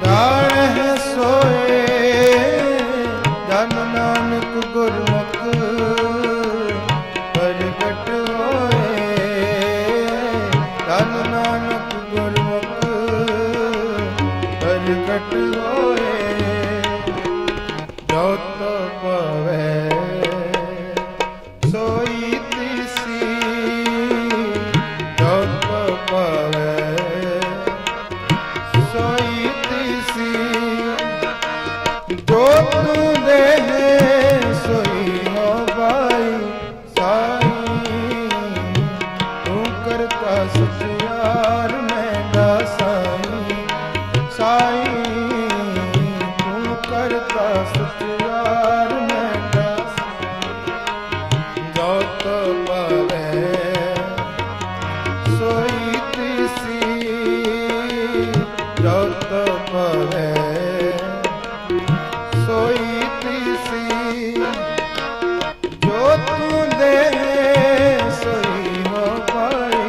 ਜਾਣਹਿ ਸੋਏ ਜਨ ਨਾਨਕ ਗੁਰਮੁਖ ਪ੍ਰਗਟ ਹੋਏ। ਜਨ ਨਾਨਕ ਗੁਰਮੁਖ ਪ੍ਰਗਟ ਹੋਏ। ਜੋ ਤੋ ਪਵੈ ਸੋਈ ਤਿਸੀ, ਜੋ ਤੋ ਪਵੈ ਸੋਈ ਤਿਸੀ। ਜੋ ਤੂੰ ਦੇਹ ਸੋਈ ਹੋ ਪਾਈ ਸਾਈ। ਤੂੰ ਕਰਤਾ ਸਚਿਆਰ ਮੈਂ ਸਾਈ ਸਾਈ। ਤੂੰ ਕਰਤਾ ਸਚਿਆਰ ਮੈਂ ਜੋ ਤੋ ਪਵੈ ਸੋਈ ਤਿਸੀ, ਜੋ ਤੋ ਪਵੈ ਸੋਈ ਤਿਸੀ। ਜੋ ਤੂੰ ਦੇਹ ਸੋਈ ਹੋ ਪਾਈ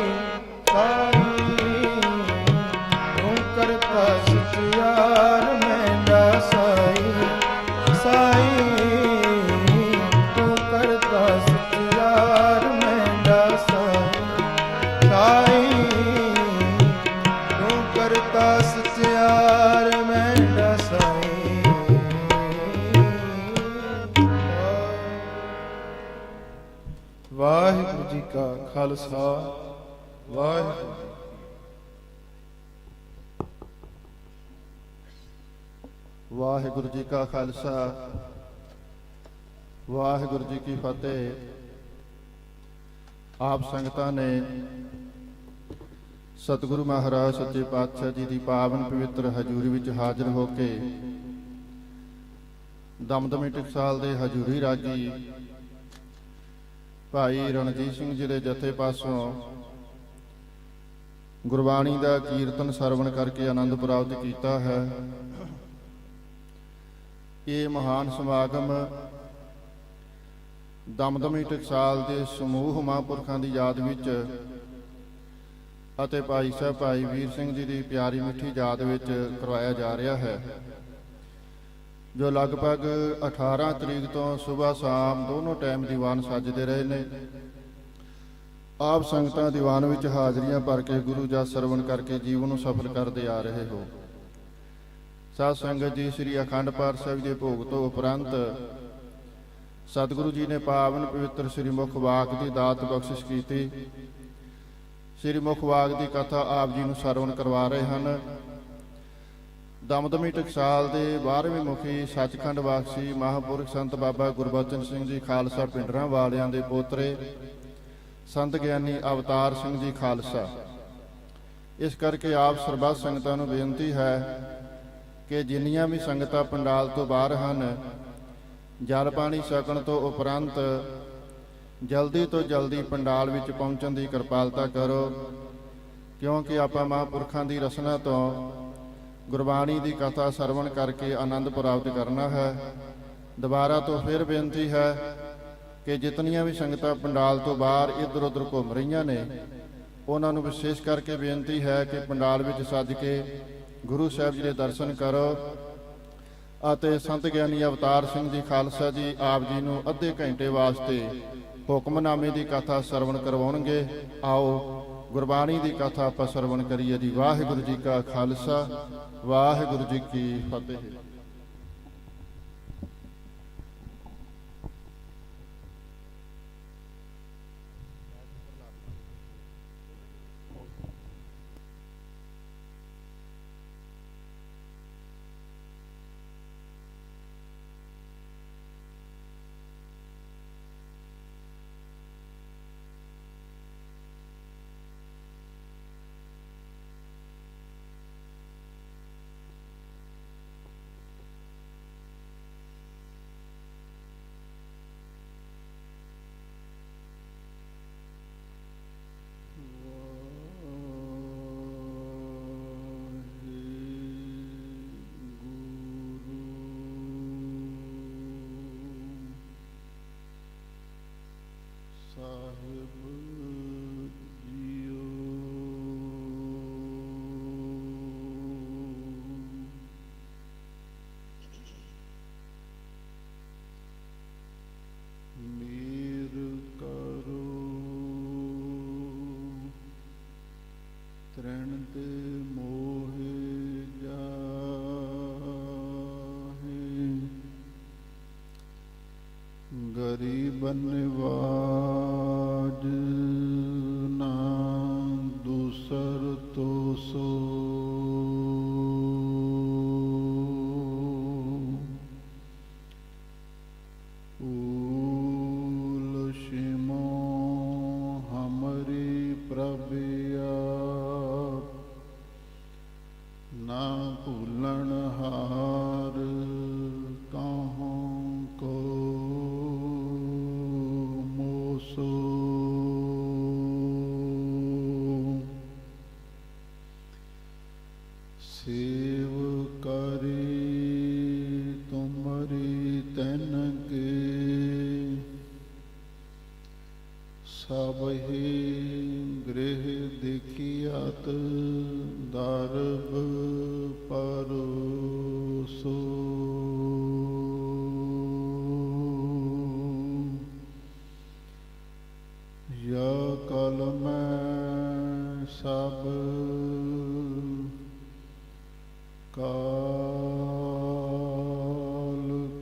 ਸਾਈ। ਤੂੰ ਕਰਤਾ ਸਚਿਆਰ ਮੈਂ ਸਾਈ ਸਾਈ। ਤੂੰ ਕਰਤਾ ਸਚਿਆਰ ਮੈਂ ਸਾਈ। ਤੂੰ ਕਰਤਾ ਸਚਿਆਰ ਮੈਂ ਸਾਈ। ਵਾਹਿਗੁਰੂ ਜੀ ਕਾ ਖਾਲਸਾ, ਵਾਹਿਗੁਰੂ ਜੀ ਵਾਹਿਗੁਰੂ ਜੀ ਕਾ ਖਾਲਸਾ, ਵਾਹਿਗੁਰੂ ਜੀ ਕੀ ਫਤਿਹ। ਆਪ ਸੰਗਤਾਂ ਨੇ ਸਤਿਗੁਰੂ ਮਹਾਰਾਜ ਸੱਚੇ ਪਾਤਸ਼ਾਹ ਜੀ ਦੀ ਪਾਵਨ ਪਵਿੱਤਰ ਹਜ਼ੂਰੀ ਵਿੱਚ ਹਾਜ਼ਰ ਹੋ ਕੇ ਦਮਦਮੀ ਟਕਸਾਲ ਦੇ ਹਜ਼ੂਰੀ ਰਾਗੀ ਭਾਈ ਰਣਜੀਤ ਸਿੰਘ ਜੀ ਦੇ ਜਥੇ ਪਾਸੋਂ ਗੁਰਬਾਣੀ ਦਾ ਕੀਰਤਨ ਸਰਵਣ ਕਰਕੇ ਆਨੰਦ ਪ੍ਰਾਪਤ ਕੀਤਾ ਹੈ। ਇਹ ਮਹਾਨ ਸਮਾਗਮ ਦਮਦਮੀ ਟਕਸਾਲ ਦੇ ਸਮੂਹ ਮਹਾਂਪੁਰਖਾਂ ਦੀ ਯਾਦ ਵਿੱਚ ਅਤੇ ਭਾਈ ਸਾਹਿਬ ਭਾਈ ਵੀਰ ਸਿੰਘ ਜੀ ਦੀ ਪਿਆਰੀ ਮਿੱਠੀ ਯਾਦ ਵਿੱਚ ਕਰਵਾਇਆ ਜਾ ਰਿਹਾ ਹੈ, ਜੋ ਲਗਭਗ 18 ਤਰੀਕ ਤੋਂ ਸੁਬਾਹ ਸ਼ਾਮ ਦੋਨੋਂ ਟਾਈਮ ਦੀਵਾਨ ਸੱਜਦੇ ਰਹੇ ਨੇ। ਆਪ ਸੰਗਤਾਂ ਦੀਵਾਨ ਵਿੱਚ ਹਾਜ਼ਰੀਆਂ ਭਰ ਕੇ ਗੁਰੂ ਜਸ ਸਰਵਣ ਕਰਕੇ ਜੀਵਨ ਨੂੰ ਸਫਲ ਕਰਦੇ ਆ ਰਹੇ ਹੋ। ਸਾਧ ਸੰਗਤ ਜੀ, ਸ੍ਰੀ ਅਖੰਡ ਪਾਠ ਸਾਹਿਬ ਦੇ ਭੋਗ ਤੋਂ ਉਪਰੰਤ ਸਤਿਗੁਰੂ ਜੀ ਨੇ ਪਾਵਨ ਪਵਿੱਤਰ ਸ੍ਰੀ ਮੁਖ ਵਾਕ ਦੀ ਦਾਤ ਬਖਸ਼ਿਸ਼ ਕੀਤੀ। ਸ੍ਰੀ ਮੁਖ ਵਾਕ ਦੀ ਕਥਾ ਆਪ ਜੀ ਨੂੰ ਸਰਵਣ ਕਰਵਾ ਰਹੇ ਹਨ। ਦਮਦਮੀ ਟਕਸਾਲ ਦੇ 12ਵੇਂ ਮੁਖੀ ਸੱਚਖੰਡ ਵਾਸੀ ਮਹਾਂਪੁਰਖ ਸੰਤ ਬਾਬਾ ਗੁਰਬਚਨ ਸਿੰਘ ਜੀ ਖਾਲਸਾ ਪਿੰਡਰਾਂ ਵਾਲਿਆਂ ਦੇ ਪੋਤਰੇ ਸੰਤ ਗਿਆਨੀ ਅਵਤਾਰ ਸਿੰਘ ਜੀ ਖਾਲਸਾ। ਇਸ ਕਰਕੇ ਆਪ ਸਰਬੱਤ ਸੰਗਤਾਂ ਨੂੰ ਬੇਨਤੀ ਹੈ ਕਿ ਜਿੰਨੀਆਂ ਵੀ ਸੰਗਤਾਂ ਪੰਡਾਲ ਤੋਂ ਬਾਹਰ ਹਨ, ਜਲ ਪਾਣੀ ਛਕਣ ਤੋਂ ਉਪਰੰਤ ਜਲਦੀ ਤੋਂ ਜਲਦੀ ਪੰਡਾਲ ਵਿੱਚ ਪਹੁੰਚਣ ਦੀ ਕਿਰਪਾਲਤਾ ਕਰੋ, ਕਿਉਂਕਿ ਆਪਾਂ ਮਹਾਂਪੁਰਖਾਂ ਦੀ ਰਸਨਾ ਤੋਂ ਗੁਰਬਾਣੀ ਦੀ ਕਥਾ ਸਰਵਣ ਕਰਕੇ ਆਨੰਦ ਪ੍ਰਾਪਤ ਕਰਨਾ ਹੈ। ਦੁਬਾਰਾ ਤੋਂ ਫਿਰ ਬੇਨਤੀ ਹੈ ਕਿ ਜਿਤਨੀਆਂ ਵੀ ਸੰਗਤਾਂ ਪੰਡਾਲ ਤੋਂ ਬਾਹਰ ਇੱਧਰ ਉੱਧਰ ਘੁੰਮ ਰਹੀਆਂ ਨੇ, ਉਹਨਾਂ ਨੂੰ ਵਿਸ਼ੇਸ਼ ਕਰਕੇ ਬੇਨਤੀ ਹੈ ਕਿ ਪੰਡਾਲ ਵਿੱਚ ਸੱਜ ਕੇ ਗੁਰੂ ਸਾਹਿਬ ਜੀ ਦੇ ਦਰਸ਼ਨ ਕਰੋ ਅਤੇ ਸੰਤ ਗਿਆਨੀ ਅਵਤਾਰ ਸਿੰਘ ਜੀ ਖਾਲਸਾ ਜੀ ਆਪ ਜੀ ਨੂੰ ਅੱਧੇ ਘੰਟੇ ਵਾਸਤੇ ਹੁਕਮਨਾਮੇ ਦੀ ਕਥਾ ਸਰਵਣ ਕਰਵਾਉਣਗੇ। ਆਓ ਗੁਰਬਾਣੀ ਦੀ ਕਥਾ ਆਪਾਂ ਸਰਵਣ ਕਰੀਏ ਜੀ। ਵਾਹਿਗੁਰੂ ਜੀ ਕਾ ਖਾਲਸਾ, ਵਾਹਿਗੁਰੂ ਜੀ ਕੀ ਫਤਿਹ। ਤੇ ਮੋਹਿ ਜਾਹੇ। ਗਰੀਬ ਨਿਵਾਜ ਨਾ ਦੂਸਰ ਤੋ ਸੋ। ਨਾ ਭੂਲਣ ਹਾਰ ਕਾਹੋਂ ਕੋ ਮੋਸੋ। ਸੇਵ ਕਰੀ ਤੁਮਰੀ ਤਨ ਕੇ ਸਭ ਹੀ ਗ੍ਰਹਿ ਦੇਖਿਆਤ ਦਰਬ ਪਰੋਸੋ। ਯਾ ਕਲ ਮੈਂ ਸਭ ਕਾਲ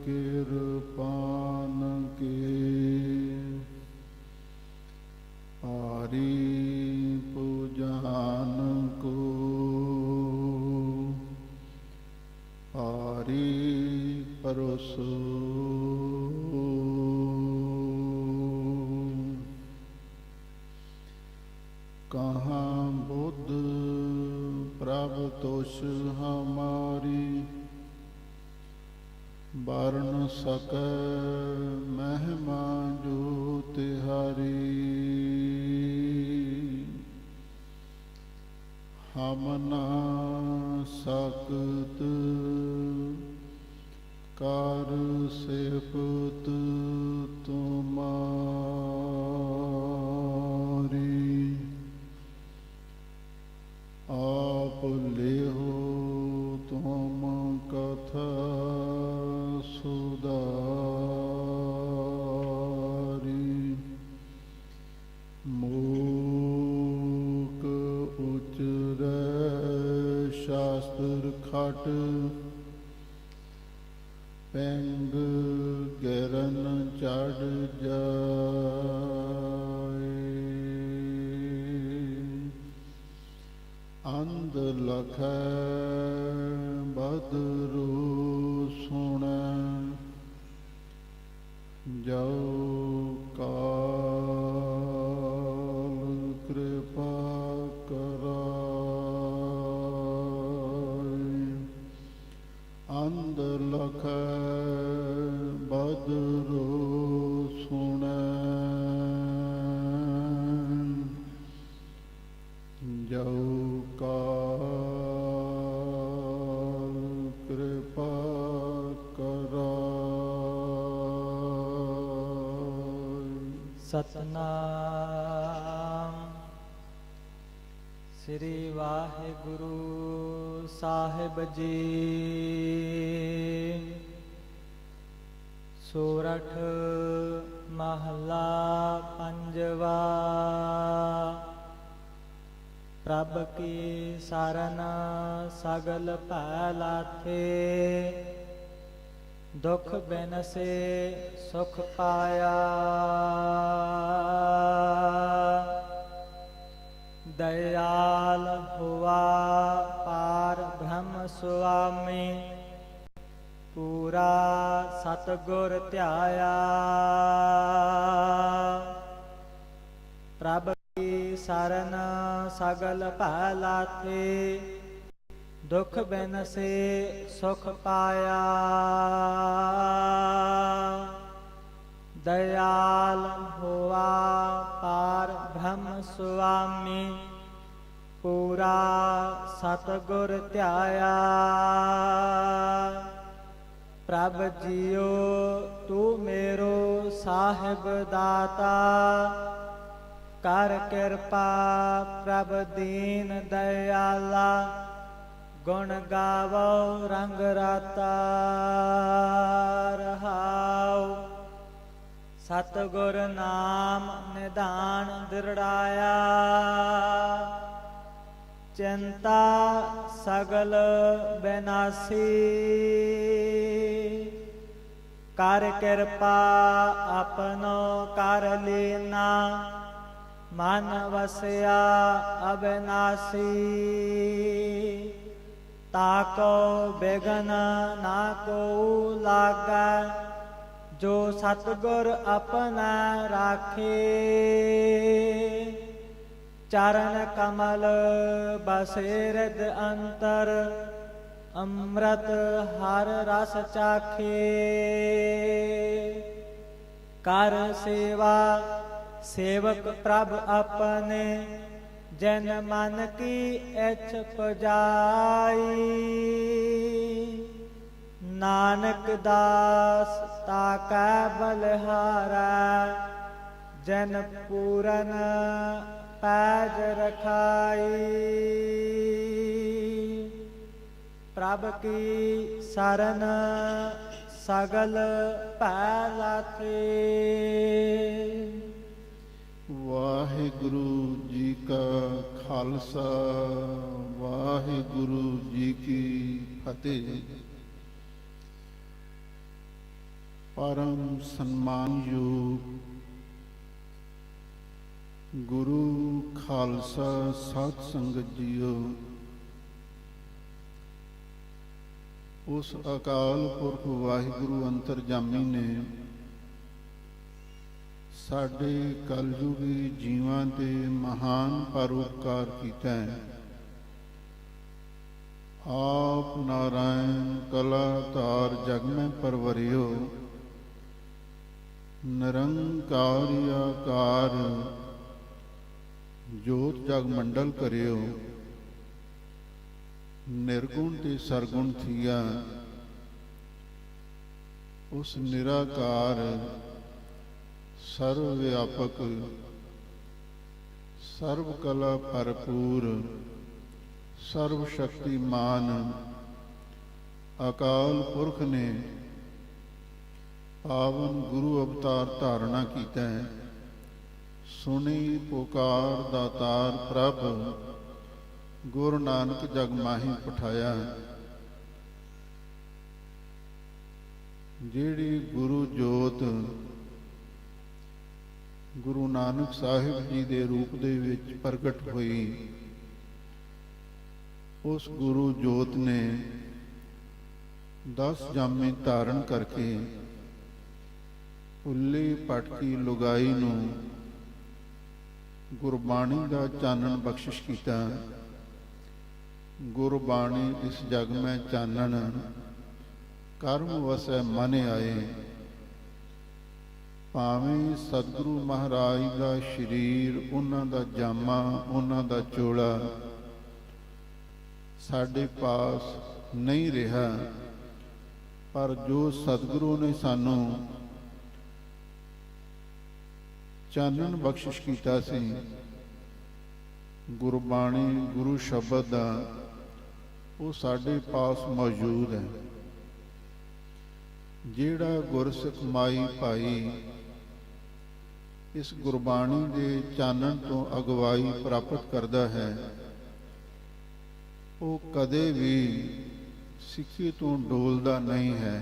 ਕਿਰਪਾਨ ਕੇ ਆਰੀ ਪੁਜਾਨ ਕੋ ਆਰੀ ਪਰੋਸੋ। ਕਹਾਂ ਬੁੱਧ ਪ੍ਰਭ ਤੋष ਹਮਾਰੀ ਵਰਨ ਸਕੈ ਮਹਿਮਾ ਜੋ ਤਿਹਾਰੀ। ਹਮ ਨਾ ਸਕਤ ਕਰ ਸਿਫਤ ਤੁਮਾਰੀ। ਆਪ ਲਿਹੋ ਤੁਮ ਕਥਾ ਸੁਧਾਰੀ। ਮੂਕ ਉਚਰੈ ਸ਼ਾਸਤਰ ਖਟ ਪੈਂਗ ਗਰਨ ਚੜ ਜਾਏ। ਅੰਧ ਲਖੈ ਬਦਰੂ ਸੁਣੈ ਜੋ ਕਾਲ ਕਿਰਪਾ ਕਰਾਏ। ਅੰਧ ਲਖੈ ਬਦਰੂ ਸੁਣੈ ਜੋ ਕਾਲ ਕਿਰਪਾ ਕਰਾਏ। ਸਤਨਾਮ ਸ੍ਰੀ ਵਾਹਿਗੁਰੂ ਸਾਹਿਬ ਜੀ। ਸੋਰਠ ਮਹਲਾ ਪੰਜਵਾ। ਪ੍ਰਭ ਕੀ ਸਰਨ ਸਗਲ ਭੈ ਲਾਥੇ। ਦੁਖ ਬਿਨਸੇ ਸੁਖ ਪਾਇਆ। ਦਇਆਲ ਹੁਆ ਪਾਰ ਬ੍ਰਹਮ ਸੁਆਮੀ। ਪੂਰਾ ਸਤਿਗੁਰ ਧਿਆਇਆ। ਪ੍ਰਭ ਕੀ ਸਰਨ ਸਗਲ ਭੈ ਲਾਥੇ। ਦੁਖ ਬਿਨਸੇ ਸੁਖ ਪਾਇਆ। ਦਇਆਲ ਹੋਆ ਪਾਰ ਬ੍ਰਹਮ ਸੁਆਮੀ। ਪੂਰਾ ਸਤਿਗੁਰ ਧਿਆਇਆ। ਪ੍ਰਭ ਜੀਓ ਤੂੰ ਮੇਰੋ ਸਾਹਿਬ ਦਾਤਾ। ਕਰ ਕਿਰਪਾ ਪ੍ਰਭ ਦੀਨ ਦਇਆਲਾ। ਗੁਣ ਗਾਵੋ ਰੰਗ ਰਾਤਾ ਰਹਾਉ। ਸਤਿਗੁਰ ਨਾਮ ਨਿਧਾਨ ਦਿਰੜਾਇਆ। ਚਿੰਤਾ ਸਗਲ ਬੈਨਾਸੀ ਕਰ ਕਿਰਪਾ ਆਪਨੋ ਕਰ ਲੀਨਾ ਮਨ ਵਸਿਆ ਅਬਿਨਾਸੀ ਤਾਕੋ ਬਿਗਨ ਨਾ ਕੋ ਲਾਗੈ ਜੋ ਸਤਿਗੁਰ ਆਪਣਾ ਰਾਖੇ ਚਰਨ ਕਮਲ ਬਸੇ ਰਿਦ ਅੰਤਰ ਅੰਮ੍ਰਿਤ ਹਰ ਰਸ ਚਾਖੇ ਕਰ ਸੇਵਾ ਸੇਵਕ ਪ੍ਰਭ ਆਪਣੇ ਜਨ ਮਨ ਕੀ ਇਛ ਪਜਾਈ ਨਾਨਕ ਦਾਸ ਤਾਕੈ ਬਲਿਹਾਰੈ ਜਨ ਪੂਰਨ ਪੈਜ ਰਖਾਈ ਪ੍ਰਭ ਕੀ ਸਰਨ ਸਗਲ ਭੈ ਲਾਥੇ। ਵਾਹਿਗੁਰੂ ਜੀ ਕਾ ਖਾਲਸਾ ਵਾਹਿਗੁਰੂ ਜੀ ਕੀ ਫਤਿਹ। ਪਰਮ ਸਨਮਾਨਯੋਗ ਗੁਰੂ ਖਾਲਸਾ ਸਾਧ ਸੰਗਤ ਜੀਓ, ਉਸ ਅਕਾਲ ਪੁਰਖ ਵਾਹਿਗੁਰੂ ਅੰਤਰਜਾਮੀ ਨੇ ਸਾਡੇ ਕਲਯੁਗੀ ਜੀਵਾਂ ਤੇ ਮਹਾਨ ਪਰਉਪਕਾਰ ਕੀਤਾ ਹੈ। ਆਪ ਨਾਰਾਇਣ ਕਲਾ ਧਾਰ ਜਗ ਮੈਂ ਪਰਵਰਿਓ, ਨਿਰੰਕਾਰਿ ਆਕਾਰ ਜੋਤ ਜਗ ਮੰਡਲ ਕਰਿਓ। ਨਿਰਗੁਣ ਤੇ ਸਰਗੁਣ ਥੀਆ, ਉਸ ਨਿਰਾਕਾਰ ਸਰਵ ਵਿਆਪਕ ਸਰਵ ਕਲਾ ਭਰਪੂਰ ਸਰਵ ਸ਼ਕਤੀਮਾਨ ਅਕਾਲ ਪੁਰਖ ਨੇ ਪਾਵਨ ਗੁਰੂ ਅਵਤਾਰ ਧਾਰਨਾ ਕੀਤਾ ਹੈ। ਸੁਣੀ ਪੁਕਾਰ ਦਾਤਾਰ ਪ੍ਰਭ ਗੁਰੂ ਨਾਨਕ ਜਗ ਮਾਹੀ ਪਠਾਇਆ। ਜਿਹੜੀ ਗੁਰੂ ਜੋਤ ਗੁਰੂ ਨਾਨਕ ਸਾਹਿਬ ਜੀ ਦੇ ਰੂਪ ਦੇ ਵਿੱਚ ਪ੍ਰਗਟ ਹੋਈ, ਉਸ ਗੁਰੂ ਜੋਤ ਨੇ 10 ਜਾਮੇ ਧਾਰਨ ਕਰਕੇ ਉੱਲੀ ਪਟਕੀ ਲੁਗਾਈ ਨੂੰ ਗੁਰਬਾਣੀ ਦਾ ਚਾਨਣ ਬਖਸ਼ਿਸ਼ ਕੀਤਾ। ਗੁਰਬਾਣੀ ਇਸ ਜਗ ਮੈਂ ਚਾਨਣ ਕਰਮ ਵਸੈ ਮਨ ਆਏ। ਭਾਵੇਂ ਸਤਿਗੁਰੂ ਮਹਾਰਾਜ ਦਾ ਸਰੀਰ, ਉਹਨਾਂ ਦਾ ਜਾਮਾ, ਉਹਨਾਂ ਦਾ ਚੋਲਾ ਸਾਡੇ ਪਾਸ ਨਹੀਂ ਰਿਹਾ, ਪਰ ਜੋ ਸਤਿਗੁਰੂ ਨੇ ਸਾਨੂੰ ਚਾਨਣ ਬਖਸ਼ਿਸ਼ ਕੀਤਾ ਸੀ, ਗੁਰਬਾਣੀ ਗੁਰੂ ਸ਼ਬਦ ਦਾ, ਉਹ ਸਾਡੇ ਪਾਸ ਮੌਜੂਦ ਹੈ। ਜਿਹੜਾ ਗੁਰਸਿੱਖ ਮਾਈ ਭਾਈ ਇਸ ਗੁਰਬਾਣੀ ਦੇ ਚਾਨਣ ਤੋਂ ਅਗਵਾਈ ਪ੍ਰਾਪਤ ਕਰਦਾ ਹੈ, ਉਹ ਕਦੇ ਵੀ ਸਿੱਖੀ ਤੋਂ ਡੋਲਦਾ ਨਹੀਂ ਹੈ,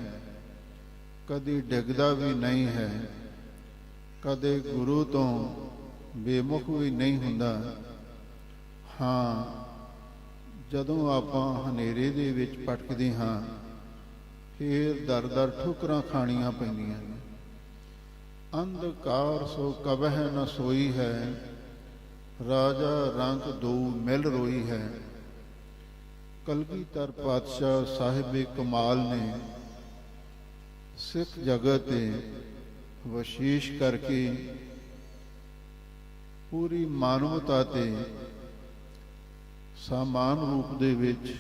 ਕਦੇ ਡਿੱਗਦਾ ਵੀ ਨਹੀਂ ਹੈ, ਕਦੇ ਗੁਰੂ ਤੋਂ ਬੇਮੁਖ ਵੀ ਨਹੀਂ ਹੁੰਦਾ। ਹਾਂ, ਜਦੋਂ ਆਪਾਂ ਹਨੇਰੇ ਦੇ ਵਿੱਚ ਭਟਕਦੇ ਹਾਂ, ਫੇਰ ਦਰ-ਦਰ ਠੋਕਰਾਂ ਖਾਣੀਆਂ ਪੈਂਦੀਆਂ ਨੇ। ਅੰਧਕਾਰ ਸੋ ਕਬਹਿ ਨ ਸੋਈ ਹੈ, ਰਾਜਾ ਰੰਗ ਦੋ ਮਿਲ ਰੋਈ ਹੈ। ਕਲਗੀਧਰ ਪਾਤਸ਼ਾਹ ਸਾਹਿਬ ਕਮਾਲ ਨੇ ਸਿੱਖ ਜਗਤ ਤੇ ਵਿਸ਼ੇਸ਼ ਕਰਕੇ ਪੂਰੀ ਮਾਨਵਤਾ ਤੇ ਸਮਾਨ ਰੂਪ ਦੇ ਵਿੱਚ